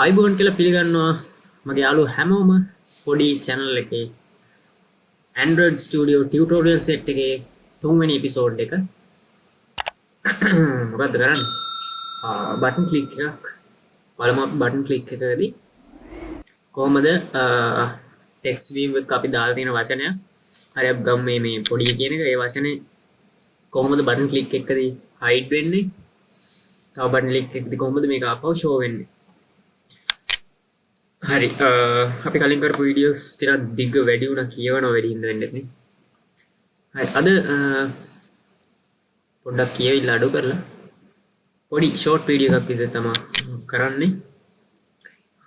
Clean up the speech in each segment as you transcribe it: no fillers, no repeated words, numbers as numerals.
අයිබෝන් කියලා පිළිගන්නවා මගේ යාළුවෝ හැමෝම පොඩි channel එකේ Android Studio tutorial set එකේ 3 වෙනි episode එක. මොකද්ද කරන්නේ? button click එකක් බලමු. button click එකකදී කොහමද text view එක අපි දාලා තියෙන වචනය හරි අපි ගමු මේ පොඩි කියන එක. ඒ වචනේ කොහමද button click එකකදී hide වෙන්නේ? තව button click එකකදී කොහමද මේක ආපහු show වෙන්නේ? හරි අපි කලින් කරපු වීඩියෝස් ටිකක් දිග වැඩි වුණා කියවනවා වැඩි හින්දා වෙන්නේ නේ. හරි අද පොඩ්ඩක් කියවිලා අඩු කරලා පොඩි ෂෝට් වීඩියෝ එකක් විතර තමයි කරන්නේ.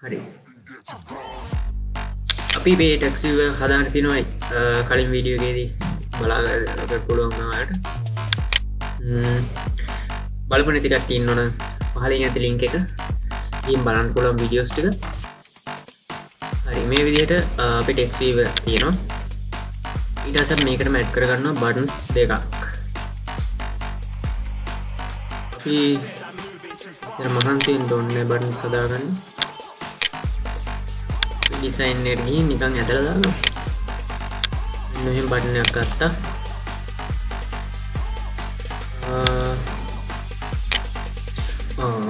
හරි අපි මේ TextView හදාන්න තියෙනවා කලින් වීඩියෝ එකේදී බලාගන්න පුළුවන් වුණාට බලපු නැති කට්ටිය ඉන්නවනම් පහලින් ඇති link එක ඉතින් බලන්න පුළුවන් වීඩියෝස් ටික. හරි මේ විදිහට අපි TextView තියෙනවා. ඊට පස්සේ මේකටම add කරගන්නවා buttons දෙකක්. අපි ඉතින් මහන්සියෙන් ඕනේ buttons හදාගන්න. design එකට ගිහින් නිකන් ඇදලා දානවා. මෙන්න මෙහෙම button එකක් ගත්තා.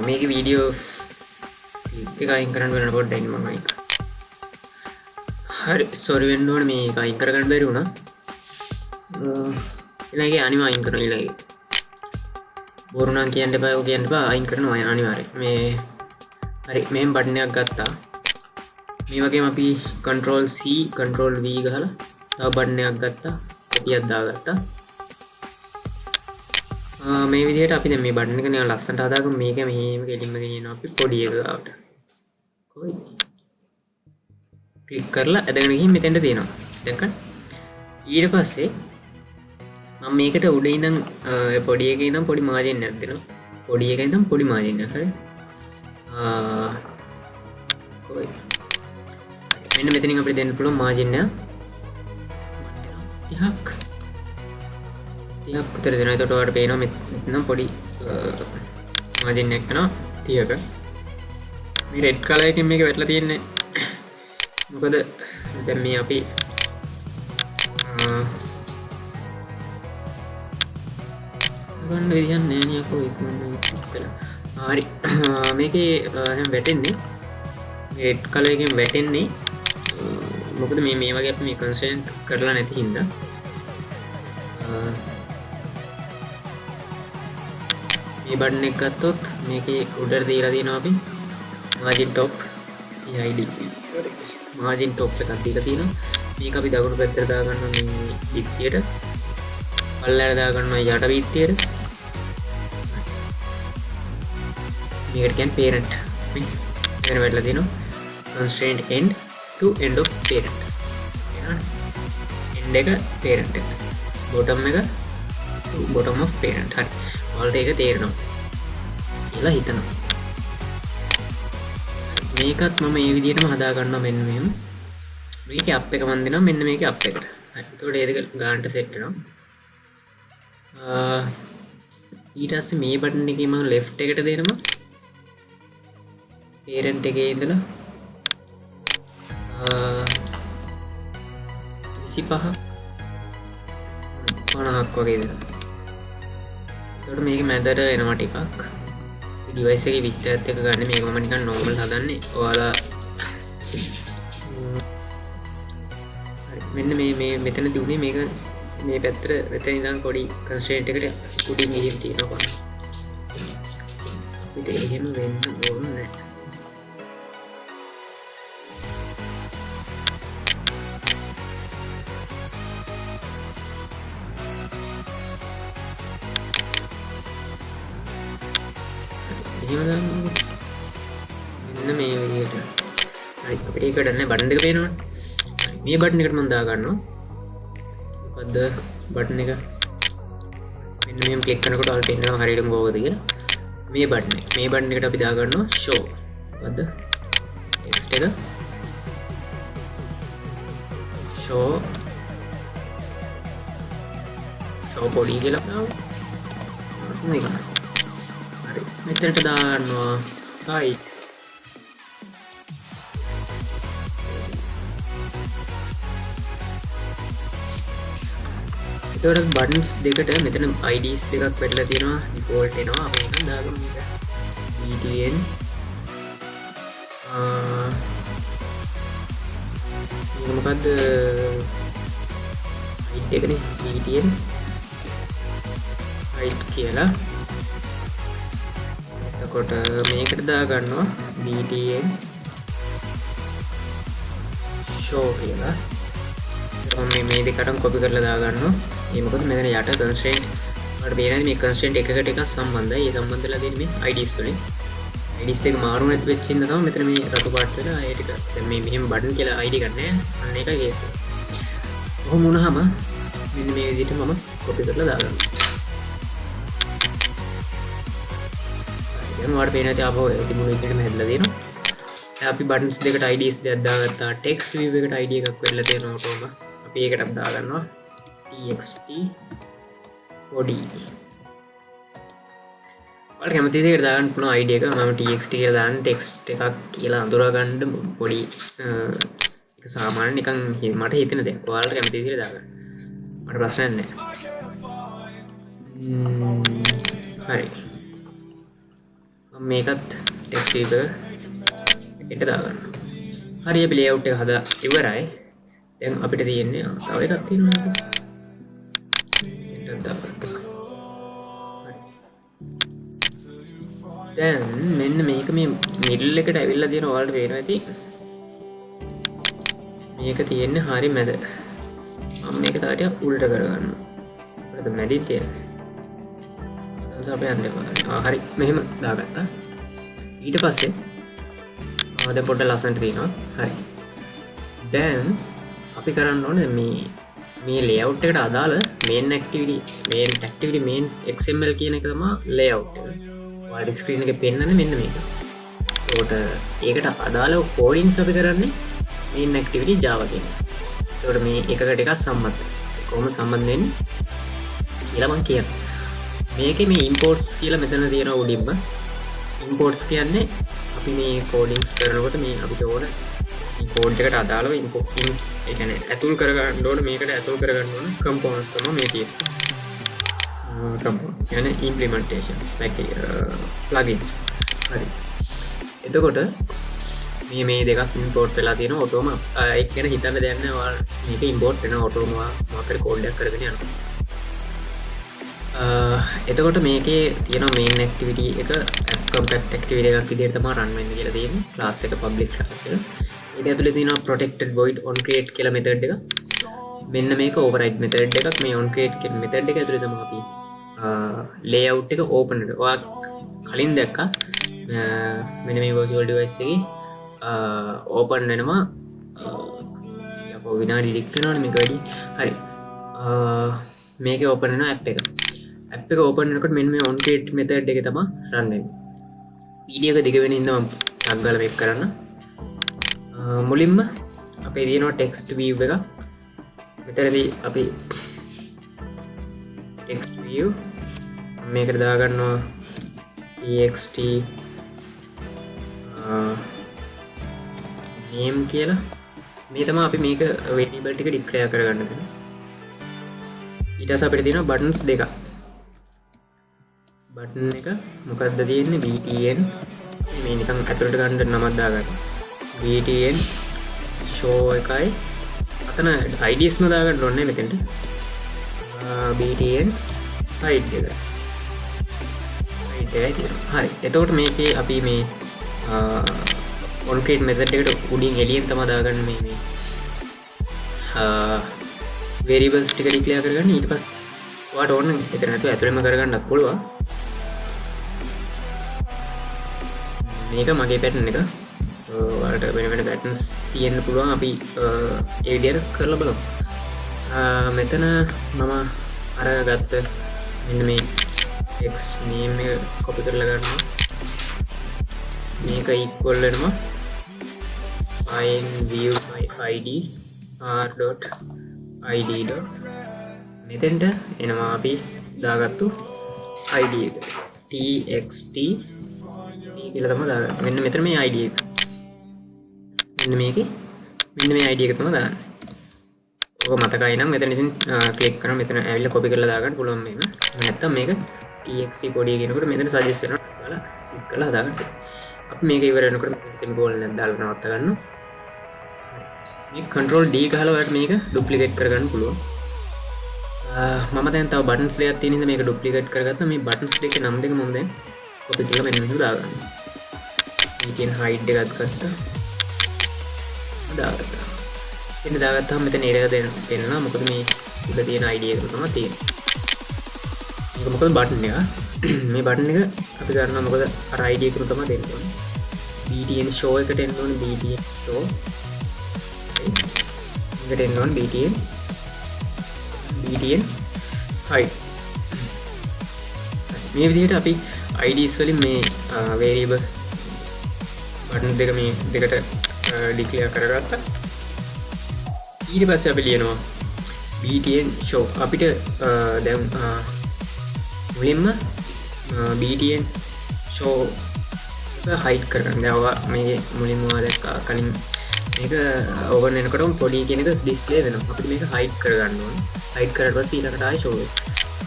මේකේ වීඩියෝස් එක අයින් කරන්න වෙන පොඩ්ඩක් ඉන්න මම අයින් කරා. හරි සෝරි වෙන්න ඕනේ මේක අයින් කරගන්න බැරි වුණා. ඊළඟේ අනිම අයින් කරනවා ඊළඟේ. බොරු නම් කියන්න එපා ඔය කියන්න එපා අයින් කරනවා අනිවාර්යයෙන්. මේ හරි මෙහෙම බටන් එකක් ගත්තා. මේ වගේම අපි control C control V ගහලා තව බටන් එකක් ගත්තා. කොපියක් දාගත්තා. මේ විදිහට අපි දැන් මේ බටන් එක නිකන් ලස්සනට හදාගමු. මේක මෙහෙම ගෙලින්ම ගෙනියනවා අපි පොඩි එක ගාවට. කොයි ක්ලික් කරලා ඇදගෙන ගිහින් මෙතෙන්ට තියෙනවා. දැන් ඊට පස්සේ මම මේකට උඩ ඉඳන් පොඩි එකේ ඉඳන් පොඩි මාජින් එකක් දෙනවා. පොඩි එකේ ඉඳන් පොඩි මාජින් එකක්. හරි. කොයි මෙන්න මෙතනින් අපිට දෙන්න පුළුවන් මාජින් එක 30ක් විතර දෙනවා. එතකොට ඔයාලට පේනවා මෙතන පොඩි මාජින් එකක් කරනවා 30ක. මේ රෙඩ් කලර් එකෙන් මේක වැටලා තියෙන්නේ. මොකද දැන් මේ අපි ගන්න විදියක් නෑ නේ අපෝ ඉක්මනට කළා. හරි මේකේ එහෙනම් වැටෙන්නේ මේ රෙඩ් කලර් එකෙන් වැටෙන්නේ මොකද මේ වගේ අපි මේ කන්ස්ට්‍රේන්ට් කරලා නැති හින්දා මේ බටන් එක ගත්තොත් මේකේ උඩට දීලා තියෙනවා අපි margin top id margin top එකක් දීලා තියෙනවා. මේක අපි දකුණු පැත්තට දාගන්නවා මේ පිටියට. පල්ලයට දාගන්නවා යට පිටියට. මේකට කියන්නේ parent. මේක වෙట్లా තියෙනවා constraint end to end of parent. end එක parent එක. bottom එක to bottom of parent. හරි. ඔයාලට ඒක තේරෙනවා කියලා හිතනවා. මේකත් මම මේ විදිහටම හදා ගන්නවා මෙන්න මෙහෙම. මේකේ අප් එක මන් දෙනවා මෙන්න මේකේ අප් එකට. හරි. එතකොට ඒක ගානට සෙට් වෙනවා. ඊට පස්සේ මේ බටන් එකේ මම left එකට දෙනවා. parent එකේ ඉඳලා 25ක් 50ක් වගේ දෙනවා. එතකොට මේක මැදට එනවා ටිකක්. ඩිවයිස් එකේ විස්තරත් එක ගන්න මේක මම නිකන් normal හදන්නේ. ඔයාලා හරි මෙන්න මේ මෙතනදී උනේ මේක මේ පැත්තට මෙතන ඉඳන් පොඩි constraint එකට උඩින් ගිහින් තියෙනවා. අපිට එහෙම වෙන්න ඕනේ නැහැ. මෙන්න මේ විදිහට. හරි අපිට ඒක ගන්න බටන් එක පේනවනේ. මේ බටන් එකට මම දා ගන්නවා. මොකද්ද බටන් එක? මෙන්න මෙහෙම ක්ලික් කරනකොට ඔයාලට එනවා හරියටම කොහොමද කියලා. මේ බටන් එකට අපි දා ගන්නවා show. මොකද්ද? text එක show පොඩි කියලා දාමු. මේක. හරි මෙතනට දාගන්නවා hi එතකොට buttons දෙකට මෙතන IDs දෙකක් වැටලා තියෙනවා default එනවා අපි එකක් දාගමු මේක vdn මේක මොකද්ද id එකනේ vdn id කියලා එතකොට මේකට දාගන්නවා vdn show කියලා මේ දෙකටම කොපි කරලා දාගන්නවා ඒ මොකද මෙතන යට constraint වලට බේරන්නේ මේ constraint එකකට එකක් සම්බන්ධයි ඒ සම්බන්ධලා දෙන්නේ මේ IDs වලින් IDs දෙක මාරු නැති වෙච්ච ඉඳන් තමයි මෙතන මේ රතු පාට වෙලා ඒ ටික දැන් මේ මෙහෙම බටන් කියලා ID ගන්නෑ අන්න ඒකයි කේස් එක. කොහොම වුණාම මෙන්න මේ විදිහට මම කොපි කරලා දාගන්නවා. දැන් ඔයාලට පේනවා ආපහු තිබුණු විදිහටම හැදලා දෙනවා. දැන් අපි buttons දෙකට IDs දෙකක් දාගත්තා. text view එකට ID එකක් වෙලා තියෙනවා ඔටෝම. අපි ඒකටත් දාගන්නවා txt podi. ඔයාලට කැමති දෙයකට දාගන්න පුළුවන් ID එක. මම txt කියලා දාන්න text එකක් කියලා අඳුරා ගන්න පොඩි ඒක සාමාන්‍ය නිකන් මට හිතෙන දෙයක්. ඔයාලට කැමති විදිහට දාගන්න. මට ප්‍රශ්නයක් නැහැ. හරි. මම මේකත් text view එකට දාගන්න. හරි අපි layout එක හදලා ඉවරයි. දැන් අපිට තියෙන්නේ තව එකක් තියෙනවා. ඒකත් දාගන්න. දැන් මෙන්න මේක මේ මිඩල් එකට ඇවිල්ලා තියෙන ඔයාලට පේනවා ඇති. මේක තියෙන්නේ හරි මැද. මම මේක තව ටිකක් උල්ට කරගන්නවා. මොකද මැදින් තියෙන්නේ. දැන් අපි යන්න එපා. හරි මෙහෙම දාගත්තා. ඊට පස්සේ දැන් පොඩ්ඩක් ලස්සනට තියෙනවා. හරි. දැන් අපි කරන්න ඕනේ මේ layout එකට අදාළ main activity main xml කියන එක තමයි layout එක. ඔයාලට screen එකේ පෙන්නන්නේ මෙන්න මේක. ඒකට ඒකට අදාළව codings අපි කරන්නේ main activity java කියන එක. ඒකට මේ එකකට එකක් සම්බන්ධයි. කොහොමද සම්බන්ධ වෙන්නේ කියලා මම කියන්නම්. මේකේ මේ imports කියලා මෙතන තියෙන උඩින්ම imports කියන්නේ අපි මේ codings කරනකොට මේ අපිට ඕන මේ code එකට අදාළව ඒ කියන්නේ ඇතුල් කරගන්න ඕන මේකට ඇතුල් කරගන්න ඕන components තමයි මේ තියෙන්නේ. components කියන්නේ implementations plugins. හරි. එතකොට මේ දෙකක් import වෙලා තියෙනවා ඔටෝම ඒක ගැන හිතන්න දෙයක් නැහැ. ඔයාලා මේක import වෙනවා ඔටෝම මොකක්ද code එකක් කරගෙන යනවා. එතකොට මේකේ තියෙන main activity එක compact activity එකක් විදිහට තමයි run වෙන්නේ කියලා තියෙන්නේ. class එක public class එක. ඊට ඇතුලේ තියෙනවා protected void onCreate කියලා method එක. මෙන්න මේක override method එකක්. මේ onCreate කියන method එක ඇතුලේ තමයි අපි layout එක open එක. ඔයා කලින් දැක්කා මෙන්න මේ virtual device එකේ open වෙනවා. යකෝ විනාඩි දෙකක් වෙනවනේ මේක වැඩි. හරි. මේකේ open වෙනවා app එක. app එක open වෙනකොට මෙන්න මේ onCreate method එක තමයි run වෙන්නේ. වීඩියෝ එක දිග වෙන ඉඳන් මම ටග් ගාලා මේක කරන්න. මුලින්ම අපේ තියෙනවා text view එක. මෙතනදී අපි text view මේකට දාගන්නවා txt name කියලා. මේ තමයි අපි මේක variable ටික declare කරගන්න දෙන්නේ. ඊට පස්සේ අපිට තියෙනවා buttons දෙකක්. බටන් එක මොකක්ද තියෙන්නේ vtn මේ නිකන් ඇතුළට ගන්න නමක් දාගන්න vtn show එකයි අතන IDs ම දාගන්න ඕනේ මෙතෙන්ට vtn hide එක එකයි තියෙනවා. හරි. එතකොට මේකේ අපි මේ onCreate method එකට උඩින් එළියෙන් තමයි දාගන්න මේ variables ටික declare කරගන්න. ඊට පස්සේ ඔයාට ඕන එතන නැතුව ඇතුළෙම කරගන්නත් පුළුවන්. මේක මගේ පැටර්න් එක. ඔයාලට වෙන පැටර්න්ස් තියෙන්න පුළුවන්. අපි ඒ විදිහට කරලා බලමු. මෙතන මම අර ගත්ත මෙන්න මේ text name එක copy කරලා ගන්නවා. මේක equal වෙනවා find view my id r.id. මෙතෙන්ට එනවා අපි දාගත්තු id එක txt කියලා තමයි දාගන්නේ. මෙන්න මෙතන මේ id එක. මෙන්න මේකේ මෙන්න මේ id එක තමයි දාන්නේ. ඔක මතකයි නම් මෙතන ඉතින් ක්ලික් කරන මෙතන ඇවිල්ලා කොපි කරලා දාගන්න පුළුවන් මේක. නැත්තම් මේක txt පොඩි කියනකොට මෙතන සජෙස්ට් වෙනවා. ඔයාලා ක්ලික් කරලා හදාගන්න. අපි මේක ඉවර වෙනකොට මේක semicolon එකක් දාලා නවත්ත ගන්නවා. මේ control D ගහලා ඔයාලට මේක duplicate කරගන්න පුළුවන්. මම දැන් තව buttons දෙකක් තියෙන ඉඳ මේක duplicate කරගත්තා. මේ buttons දෙකේ නම් දෙක මම දැන් copy කරලා මෙන්න මෙහෙම දාගන්නවා. btn hide එකත් ගත්තා. දාගත්තා. එන්න දාගත්තාම මෙතන error දෙන්නවා. මොකද මේ උඩ තියෙන ID එක තමයි තියෙන්නේ. මේක මොකද බටන් එක. මේ බටන් එක අපි ගන්නවා මොකද අර ID එකම තමයි දෙන්න ඕනේ. btn show එකට එන්න ඕනේ btn show. එකට එන්න ඕනේ btn hide. මේ විදිහට අපි IDs වලින් මේ variables බටන් දෙක මේ දෙකට declare කරගත්තා. ඊට පස්සේ අපි ලියනවා btn show. අපිට දැන් මුලින්ම btn show එක hide කරගන්න. දැන් ඔයා මේ මුලින්ම දැක්කා කලින් මේක ඕවර් වෙනකොටම පොඩි කියන එක ඩිස්ප්ලේ වෙනවා. අපිට මේක hide කරගන්න ඕනේ. hide කරලා පස්සේ ඊළඟට ආයෙ show වෙනවා.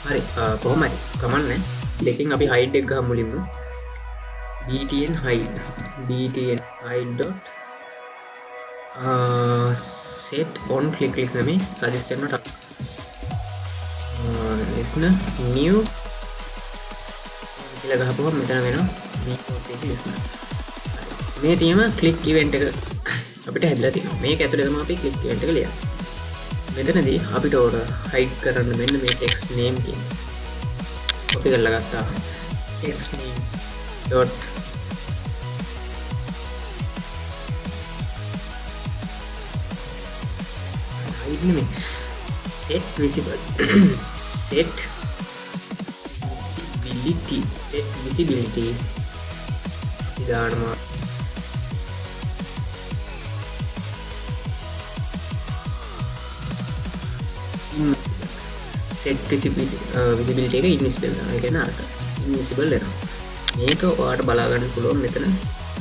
හරි කොහොමයි කමන්නේ. දෙකෙන් අපි hide එක ගහමු මුලින්ම. btn hide dot set on click listener මේ suggest කරනට listener new කියලා ගහපුවම මෙතන වෙනවා මේ click listener. මේ තියෙම click event එක අපිට හැදලා තියෙනවා. මේක ඇතුලේ තමයි අපි click event එක ලියන්නේ. මෙතනදී අපිට ඕන hide කරන්න මෙන්න මේ text name කියන copy කරලා ගත්තා. text name dot set visible set visibility ඉදානවා. set visibility එක invisible කරනවා. ඒ කියන්නේ අරක invisible වෙනවා. මේක ඔයාලට බලා ගන්න පුළුවන් මෙතන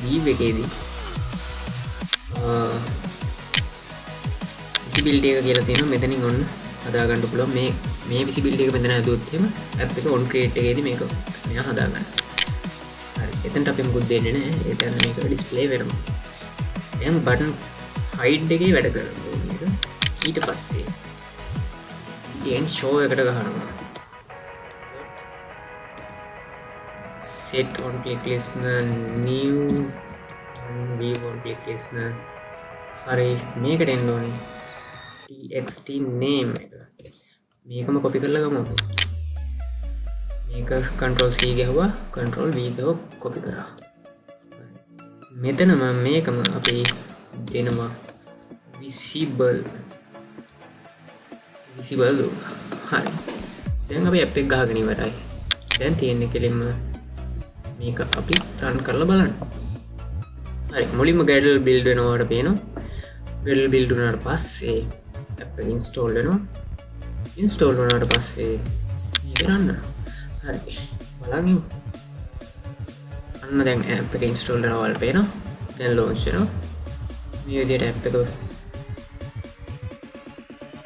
view එකේදී visibility එක කියලා තියෙනවා. මෙතනින් ඔන්න හදා ගන්න පුළුවන්. මේ visibility එක මෙතන හදුවොත් එහෙම app එක on create එකේදී මේක මෙයා හදා ගන්න. හරි. එතනට අපි මොකුත් දෙන්නේ නැහැ. ඒ කියන්නේ මේක display වෙනවා. දැන් button hide එකේ වැඩ කරනවා මේක. ඊට පස්සේ btn show එකට ගහනවා. set on click listener new view on click listener. හරි මේකට එන්න ඕනේ. txt name එක මේකම copy කරලා ගමු. මේක control C ගහුවා control V ගහුවා copy කරා. මෙතනම මේකම අපි දෙනවා visible දුන්නා. හරි. දැන් අපි app එක ගහගෙන ඉවරයි. දැන් තියෙන්නේ කෙලින්ම මේක අපි run කරලා බලන්න. හරි. මුලින්ම Gradle build වෙනවට පේනවා. Gradle build වුණාට පස්සේ app එක install වෙනවා. install වුණාට පස්සේ මේක run වෙනවා. හරි. බලන්න. අන්න දැන් app එක install වෙනවා වල පේනවා. දැන් launch වෙනවා. මේ විදිහට app එක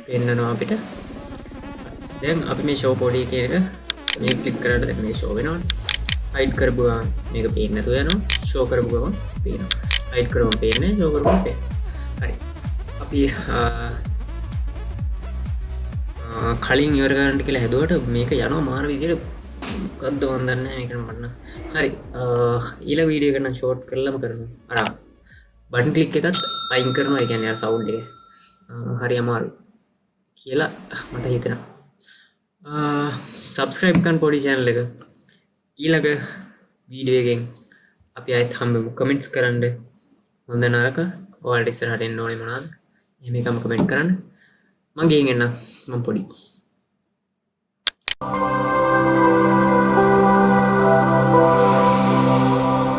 පෙන්නනවා අපිට. දැන් අපි මේ show podi කියන එක මේ ක්ලික් කරලා දැන් මේක show වෙනවා. hide කරපුවා මේක පේන්නේ නැතුව යනවා. show කරපුවම පේනවා. hide කරපුවම පේන්නේ, show කරපුවම පේනවා. හරි. අපි කලින් ඉවර කරන්න කියලා හැදුවට මේක යනවා මාර විදිහට මොකද්ද මන් දන්නේ නැහැ මේක මන්න. හරි. ඊළඟ වීඩියෝ එක නම් ෂෝට් කරලාම කරනවා. අර බටන් ක්ලික් එකත් අයින් කරනවා. ඒ කියන්නේ අර සවුන්ඩ් එක. හරි අමාරුයි කියලා මට හිතෙනවා. subscribe කරන්න පොඩි channel එක. ඊළඟ වීඩියෝ එකෙන් අපි ආයෙත් හම්බෙමු. කමෙන්ට්ස් කරන්න. හොඳ නරක ඔයාලට ඉස්සරහට එන්න ඕනේ මොනවාද? එහෙම එකම කමෙන්ට් කරන්න. මම ගෙයින් එන්න. මම පොඩි